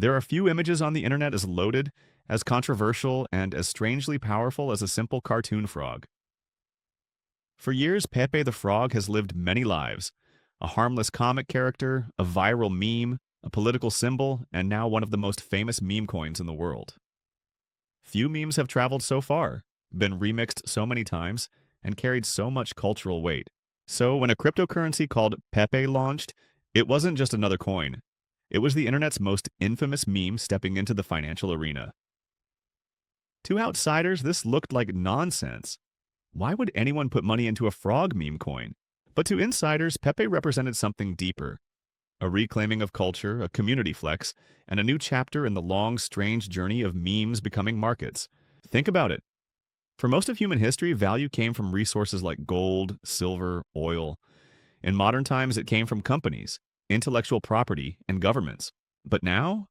There are few images on the internet as loaded, as controversial, and as strangely powerful as a simple cartoon frog. For years, Pepe the Frog has lived many lives. A harmless comic character, a viral meme, a political symbol, and now one of the most famous meme coins in the world. Few memes have traveled so far, been remixed so many times, and carried so much cultural weight. So when a cryptocurrency called Pepe launched, it wasn't just another coin. It was the internet's most infamous meme stepping into the financial arena. To outsiders, this looked like nonsense. Why would anyone put money into a frog meme coin? But to insiders, Pepe represented something deeper. A reclaiming of culture, a community flex, and a new chapter in the long, strange journey of memes becoming markets. Think about it. For most of human history, value came from resources like gold, silver, oil. In modern times, it came from companies, intellectual property, and governments. But now,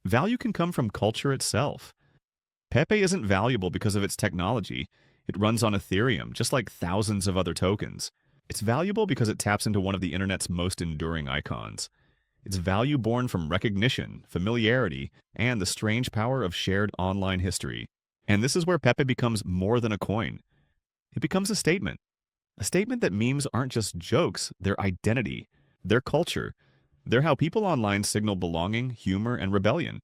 value can come from culture itself. Pepe isn't valuable because of its technology. It runs on Ethereum, just like thousands of other tokens. It's valuable because it taps into one of the internet's most enduring icons. It's value born from recognition, familiarity, and the strange power of shared online history. And this is where Pepe becomes more than a coin. It becomes a statement. A statement that memes aren't just jokes, they're identity, they're culture. They're how people online signal belonging, humor, and rebellion.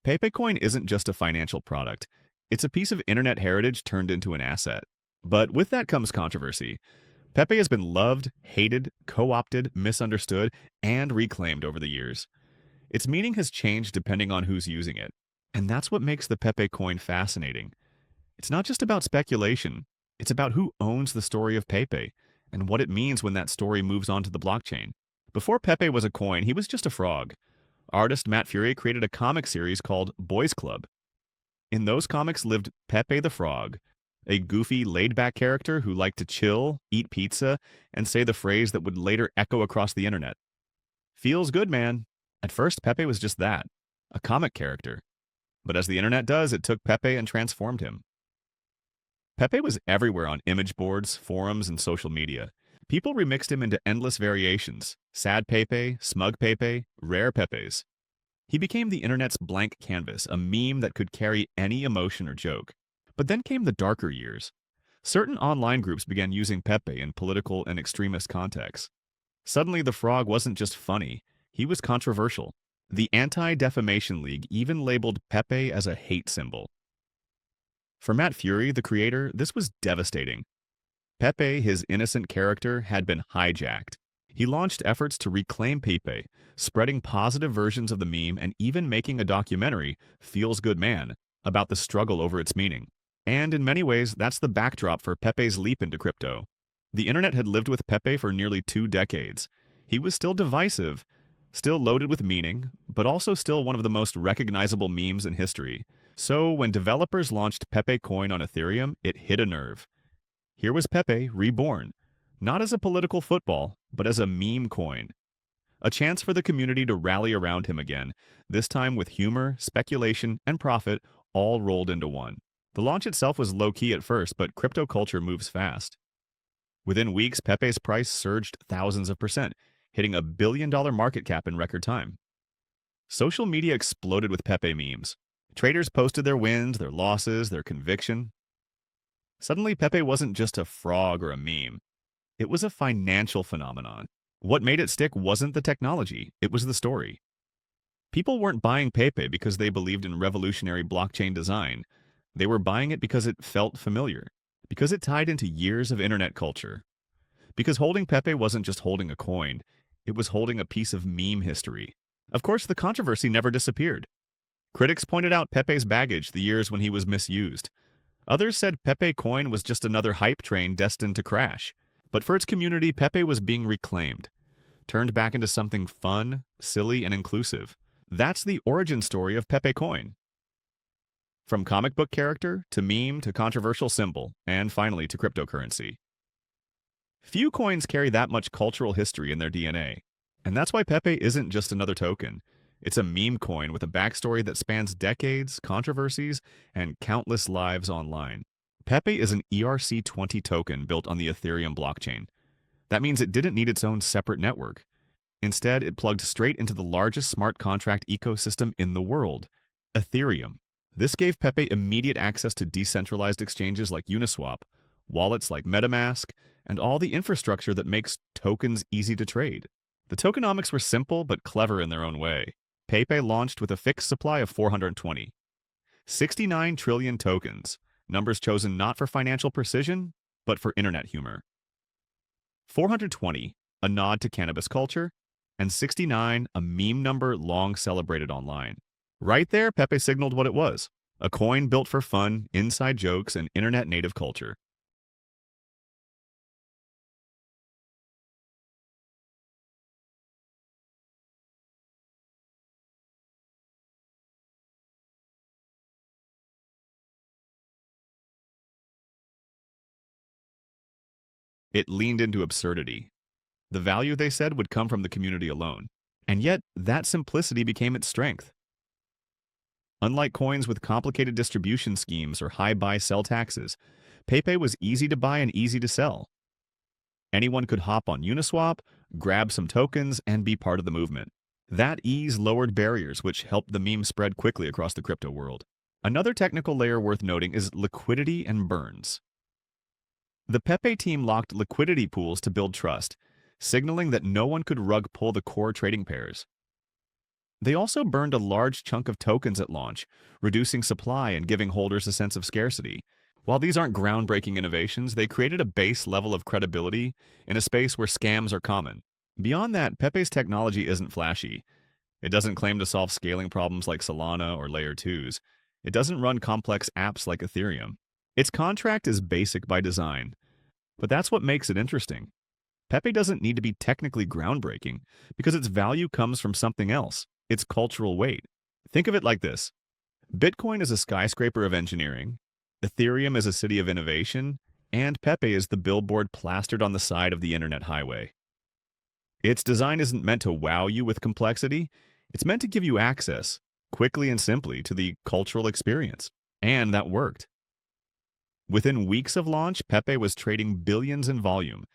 Pepe Coin isn't just a financial product. It's a piece of internet heritage turned into an asset. But with that comes controversy. Pepe has been loved, hated, co-opted, misunderstood, and reclaimed over the years. Its meaning has changed depending on who's using it. And that's what makes the Pepe coin fascinating. It's not just about speculation. It's about who owns the story of Pepe and what it means when that story moves onto the blockchain. Before Pepe was a coin, he was just a frog. Artist Matt Fury created a comic series called Boys Club. In those comics lived Pepe the Frog, a goofy, laid-back character who liked to chill, eat pizza, and say the phrase that would later echo across the internet. Feels good, man. At first, Pepe was just that, a comic character. But as the internet does, it took Pepe and transformed him. Pepe was everywhere on image boards, forums, and social media. People remixed him into endless variations: sad Pepe, smug Pepe, rare Pepes. He became the internet's blank canvas, a meme that could carry any emotion or joke. But then came the darker years. Certain online groups began using Pepe in political and extremist contexts. Suddenly, the frog wasn't just funny, he was controversial. The Anti-Defamation League even labeled Pepe as a hate symbol. For Matt Fury, the creator, this was devastating. Pepe, his innocent character, had been hijacked. He launched efforts to reclaim Pepe, spreading positive versions of the meme and even making a documentary, Feels Good Man, about the struggle over its meaning. And in many ways, that's the backdrop for Pepe's leap into crypto. The internet had lived with Pepe for nearly 2 decades. He was still divisive, still loaded with meaning, but also still one of the most recognizable memes in history. So when developers launched Pepe Coin on Ethereum, it hit a nerve. Here was Pepe reborn, not as a political football, but as a meme coin. A chance for the community to rally around him again, this time with humor, speculation, and profit all rolled into one. The launch itself was low-key at first, but crypto culture moves fast. Within weeks, Pepe's price surged thousands of percent, hitting a billion-dollar market cap in record time. Social media exploded with Pepe memes. Traders posted their wins, their losses, their conviction. Suddenly, Pepe wasn't just a frog or a meme. It was a financial phenomenon. What made it stick wasn't the technology, it was the story. People weren't buying Pepe because they believed in revolutionary blockchain design. They were buying it because it felt familiar, because it tied into years of internet culture. Because holding Pepe wasn't just holding a coin, it was holding a piece of meme history. Of course, the controversy never disappeared. Critics pointed out Pepe's baggage, the years when he was misused. Others said Pepe Coin was just another hype train destined to crash. But for its community, Pepe was being reclaimed, turned back into something fun, silly, and inclusive. That's the origin story of Pepe Coin. From comic book character, to meme, to controversial symbol, and finally to cryptocurrency. Few coins carry that much cultural history in their DNA. And that's why Pepe isn't just another token. It's a meme coin with a backstory that spans decades, controversies, and countless lives online. Pepe is an ERC20 token built on the Ethereum blockchain. That means it didn't need its own separate network. Instead, it plugged straight into the largest smart contract ecosystem in the world, Ethereum. This gave Pepe immediate access to decentralized exchanges like Uniswap, wallets like MetaMask, and all the infrastructure that makes tokens easy to trade. The tokenomics were simple but clever in their own way. PayPay launched with a fixed supply of 420. 69 trillion tokens, numbers chosen not for financial precision, but for internet humor. 420, a nod to cannabis culture, and 69, a meme number long celebrated online. Right there, Pepe signaled what it was: a coin built for fun, inside jokes, and internet-native culture. It leaned into absurdity. The value, they said, would come from the community alone. And yet, that simplicity became its strength. Unlike coins with complicated distribution schemes or high buy-sell taxes, PayPay was easy to buy and easy to sell. Anyone could hop on Uniswap, grab some tokens, and be part of the movement. That ease lowered barriers, which helped the meme spread quickly across the crypto world. Another technical layer worth noting is liquidity and burns. The Pepe team locked liquidity pools to build trust, signaling that no one could rug pull the core trading pairs. They also burned a large chunk of tokens at launch, reducing supply and giving holders a sense of scarcity. While these aren't groundbreaking innovations, they created a base level of credibility in a space where scams are common. Beyond that, Pepe's technology isn't flashy. It doesn't claim to solve scaling problems like Solana or Layer 2s. It doesn't run complex apps like Ethereum. Its contract is basic by design, but that's what makes it interesting. Pepe doesn't need to be technically groundbreaking because its value comes from something else: its cultural weight. Think of it like this: Bitcoin is a skyscraper of engineering, Ethereum is a city of innovation, and Pepe is the billboard plastered on the side of the internet highway. Its design isn't meant to wow you with complexity, it's meant to give you access, quickly and simply, to the cultural experience. And that worked. Within weeks of launch, Pepe was trading billions in volume.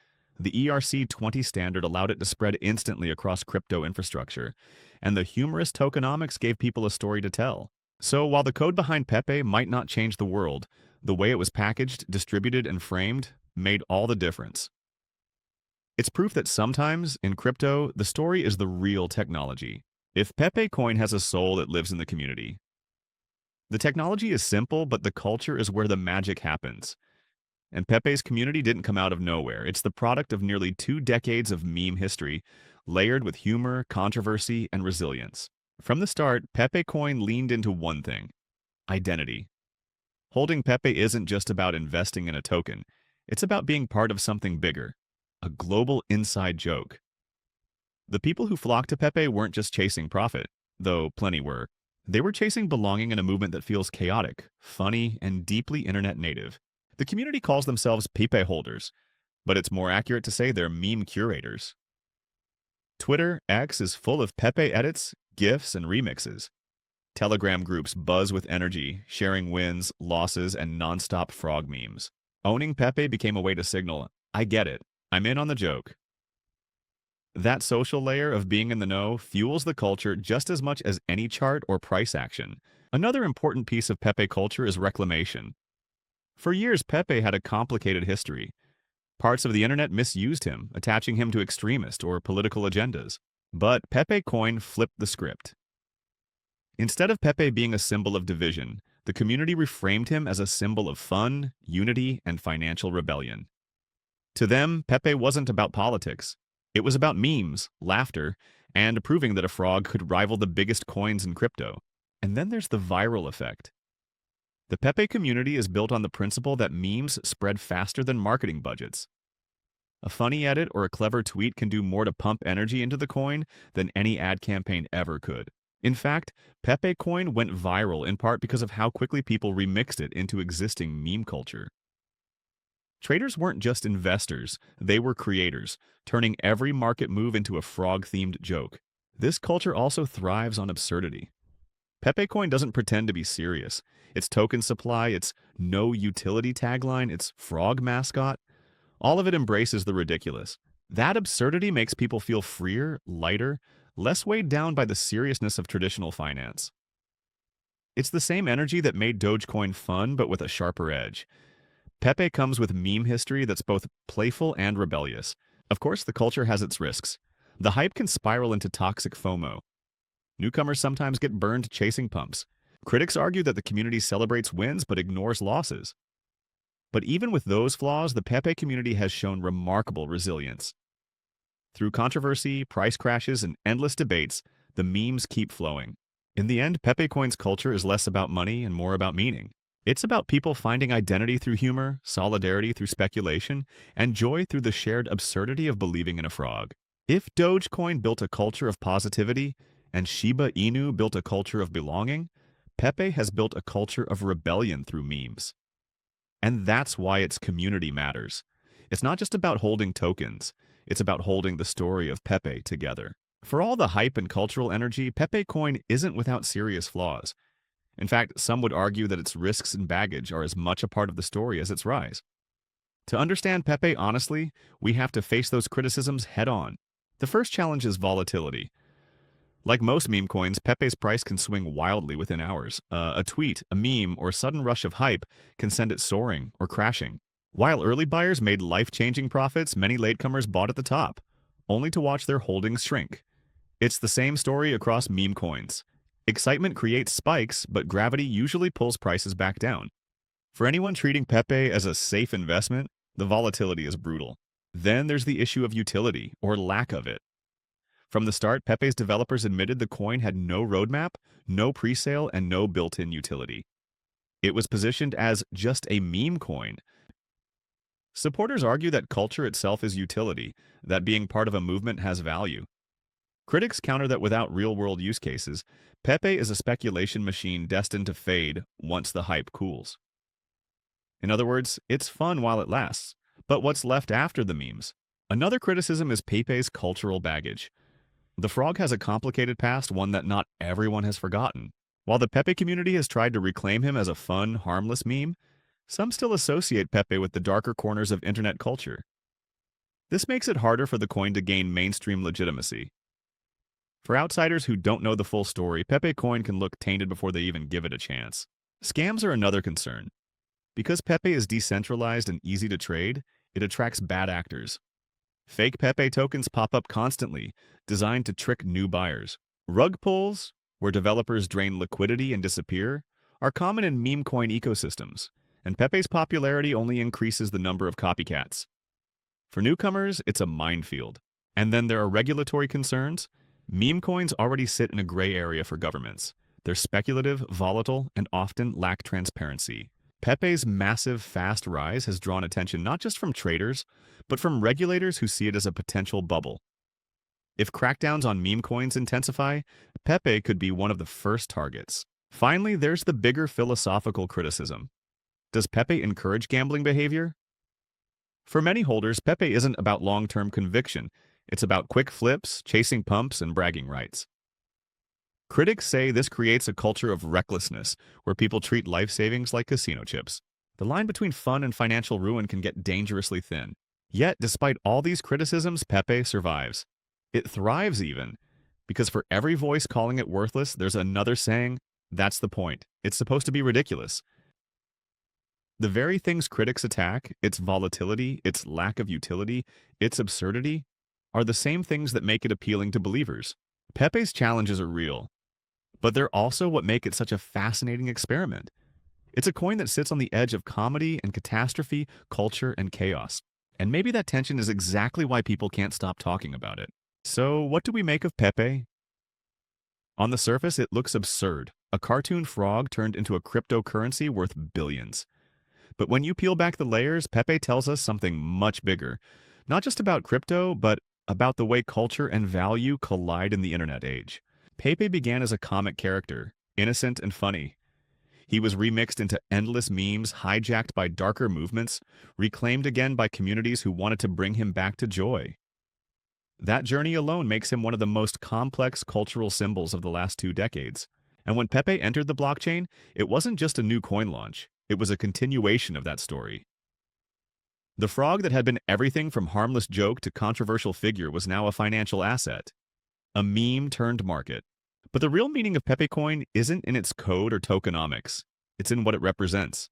The ERC-20 standard allowed it to spread instantly across crypto infrastructure, and the humorous tokenomics gave people a story to tell. So while the code behind Pepe might not change the world, the way it was packaged, distributed, and framed made all the difference. It's proof that sometimes, in crypto, the story is the real technology. If Pepe coin has a soul, it lives in the community. The technology is simple, but the culture is where the magic happens. And Pepe's community didn't come out of nowhere. It's the product of nearly 2 decades of meme history, layered with humor, controversy, and resilience. From the start, Pepe Coin leaned into one thing: identity. Holding Pepe isn't just about investing in a token. It's about being part of something bigger, a global inside joke. The people who flocked to Pepe weren't just chasing profit, though plenty were. They were chasing belonging in a movement that feels chaotic, funny, and deeply internet native. The community calls themselves PEPE holders, but it's more accurate to say they're meme curators. Twitter, X, is full of Pepe edits, GIFs, and remixes. Telegram groups buzz with energy, sharing wins, losses, and nonstop frog memes. Owning Pepe became a way to signal, I get it, I'm in on the joke. That social layer of being in the know fuels the culture just as much as any chart or price action. Another important piece of Pepe culture is reclamation. For years, Pepe had a complicated history. Parts of the internet misused him, attaching him to extremist or political agendas. But Pepe Coin flipped the script. Instead of Pepe being a symbol of division, the community reframed him as a symbol of fun, unity, and financial rebellion. To them, Pepe wasn't about politics. It was about memes, laughter, and proving that a frog could rival the biggest coins in crypto. And then there's the viral effect. The Pepe community is built on the principle that memes spread faster than marketing budgets. A funny edit or a clever tweet can do more to pump energy into the coin than any ad campaign ever could. In fact, Pepe Coin went viral in part because of how quickly people remixed it into existing meme culture. Traders weren't just investors, they were creators, turning every market move into a frog-themed joke. This culture also thrives on absurdity. Pepe Coin doesn't pretend to be serious. Its token supply, its no utility tagline, its frog mascot, all of it embraces the ridiculous. That absurdity makes people feel freer, lighter, less weighed down by the seriousness of traditional finance. It's the same energy that made Dogecoin fun, but with a sharper edge. Pepe comes with meme history that's both playful and rebellious. Of course, the culture has its risks. The hype can spiral into toxic FOMO. Newcomers sometimes get burned chasing pumps. Critics argue that the community celebrates wins but ignores losses. But even with those flaws, the Pepe community has shown remarkable resilience. Through controversy, price crashes, and endless debates, the memes keep flowing. In the end, Pepe Coin's culture is less about money and more about meaning. It's about people finding identity through humor, solidarity through speculation, and joy through the shared absurdity of believing in a frog. If Dogecoin built a culture of positivity and Shiba Inu built a culture of belonging, Pepe has built a culture of rebellion through memes. And that's why its community matters. It's not just about holding tokens, it's about holding the story of Pepe together. For all the hype and cultural energy, Pepe Coin isn't without serious flaws. In fact, some would argue that its risks and baggage are as much a part of the story as its rise. To understand Pepe honestly, we have to face those criticisms head-on. The first challenge is volatility. Like most meme coins, Pepe's price can swing wildly within hours. A tweet, a meme, or a sudden rush of hype can send it soaring or crashing. While early buyers made life-changing profits, many latecomers bought at the top, only to watch their holdings shrink. It's the same story across meme coins. Excitement creates spikes, but gravity usually pulls prices back down. For anyone treating Pepe as a safe investment, the volatility is brutal. Then there's the issue of utility, or lack of it. From the start, Pepe's developers admitted the coin had no roadmap, no presale, and no built-in utility. It was positioned as just a meme coin. Supporters argue that culture itself is utility, that being part of a movement has value. Critics counter that without real-world use cases, Pepe is a speculation machine destined to fade once the hype cools. In other words, it's fun while it lasts, but what's left after the memes? Another criticism is Pepe's cultural baggage. The frog has a complicated past, one that not everyone has forgotten. While the Pepe community has tried to reclaim him as a fun, harmless meme, some still associate Pepe with the darker corners of internet culture. This makes it harder for the coin to gain mainstream legitimacy. For outsiders who don't know the full story, Pepe Coin can look tainted before they even give it a chance. Scams are another concern. Because Pepe is decentralized and easy to trade, it attracts bad actors. Fake Pepe tokens pop up constantly, designed to trick new buyers. Rug pulls, where developers drain liquidity and disappear, are common in meme coin ecosystems, and Pepe's popularity only increases the number of copycats. For newcomers, it's a minefield. And then there are regulatory concerns. Meme coins already sit in a gray area for governments. They're speculative, volatile, and often lack transparency. Pepe's massive, fast rise has drawn attention not just from traders, but from regulators who see it as a potential bubble. If crackdowns on meme coins intensify, Pepe could be one of the first targets. Finally, there's the bigger philosophical criticism. Does Pepe encourage gambling behavior? For many holders, Pepe isn't about long-term conviction. It's about quick flips, chasing pumps, and bragging rights. Critics say this creates a culture of recklessness, where people treat life savings like casino chips. The line between fun and financial ruin can get dangerously thin. Yet, despite all these criticisms, Pepe survives. It thrives even, because for every voice calling it worthless, there's another saying, "That's the point. It's supposed to be ridiculous." The very things critics attack, its volatility, its lack of utility, its absurdity, are the same things that make it appealing to believers. Pepe's challenges are real, but they're also what make it such a fascinating experiment. It's a coin that sits on the edge of comedy and catastrophe, culture and chaos. And maybe that tension is exactly why people can't stop talking about it. So, what do we make of Pepe? On the surface, it looks absurd. A cartoon frog turned into a cryptocurrency worth billions. But when you peel back the layers, Pepe tells us something much bigger. Not just about crypto, but about the way culture and value collide in the internet age. Pepe began as a comic character, innocent and funny. He was remixed into endless memes, hijacked by darker movements, reclaimed again by communities who wanted to bring him back to joy. That journey alone makes him one of the most complex cultural symbols of the last 2 decades. And when Pepe entered the blockchain, it wasn't just a new coin launch. It was a continuation of that story. The frog that had been everything from harmless joke to controversial figure was now a financial asset, a meme turned market. But the real meaning of Pepe Coin isn't in its code or tokenomics, it's in what it represents.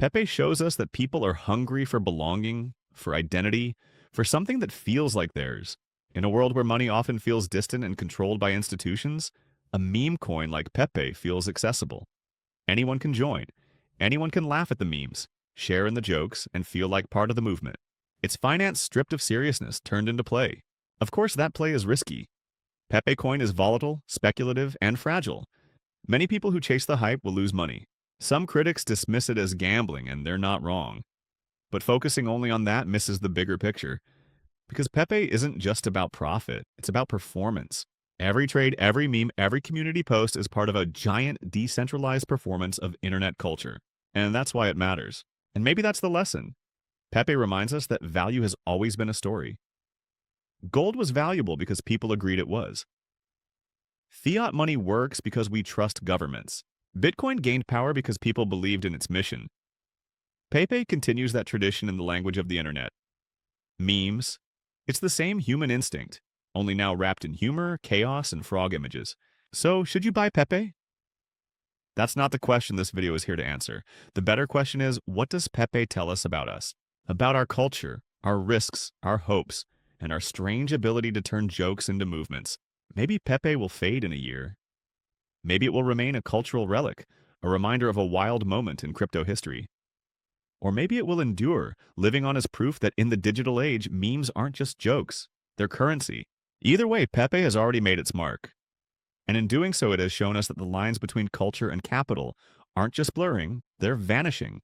Pepe shows us that people are hungry for belonging, for identity, for something that feels like theirs. In a world where money often feels distant and controlled by institutions, a meme coin like Pepe feels accessible. Anyone can join. Anyone can laugh at the memes, share in the jokes, and feel like part of the movement. It's finance stripped of seriousness, turned into play. Of course, that play is risky. Pepe coin is volatile, speculative, and fragile. Many people who chase the hype will lose money. Some critics dismiss it as gambling, and they're not wrong. But focusing only on that misses the bigger picture. Because Pepe isn't just about profit, it's about performance. Every trade, every meme, every community post is part of a giant decentralized performance of internet culture. And that's why it matters. And maybe that's the lesson. Pepe reminds us that value has always been a story. Gold was valuable because people agreed it was. Fiat money works because we trust governments. Bitcoin gained power because people believed in its mission. Pepe continues that tradition in the language of the internet. Memes. It's the same human instinct, only now wrapped in humor, chaos, and frog images. So, should you buy Pepe? That's not the question this video is here to answer. The better question is, what does Pepe tell us about us? About our culture, our risks, our hopes, and our strange ability to turn jokes into movements. Maybe Pepe will fade in a year. Maybe it will remain a cultural relic, a reminder of a wild moment in crypto history. Or maybe it will endure, living on as proof that in the digital age, memes aren't just jokes, they're currency. Either way, Pepe has already made its mark. And in doing so, it has shown us that the lines between culture and capital aren't just blurring, they're vanishing.